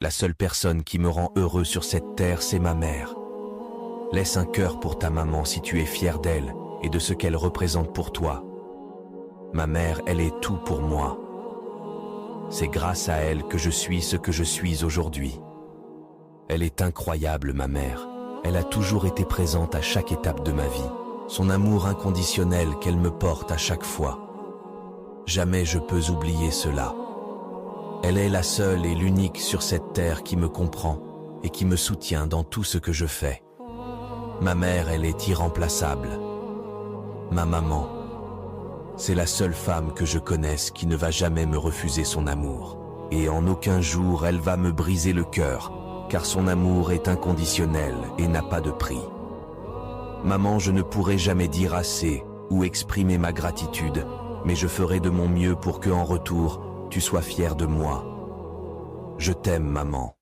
La seule personne qui me rend heureux sur cette terre, c'est ma mère. Laisse un cœur pour ta maman si tu es fier d'elle et de ce qu'elle représente pour toi. Ma mère, elle est tout pour moi. C'est grâce à elle que je suis ce que je suis aujourd'hui. Elle est incroyable, ma mère. Elle a toujours été présente à chaque étape de ma vie. Son amour inconditionnel qu'elle me porte à chaque fois. Jamais je peux oublier cela. Elle est la seule et l'unique sur cette terre qui me comprend et qui me soutient dans tout ce que je fais. Ma mère, elle est irremplaçable. Ma maman, c'est la seule femme que je connaisse qui ne va jamais me refuser son amour. Et en aucun jour, elle va me briser le cœur, car son amour est inconditionnel et n'a pas de prix. Maman, je ne pourrai jamais dire assez ou exprimer ma gratitude, mais je ferai de mon mieux pour que, en retour, tu sois fière de moi. Je t'aime, maman.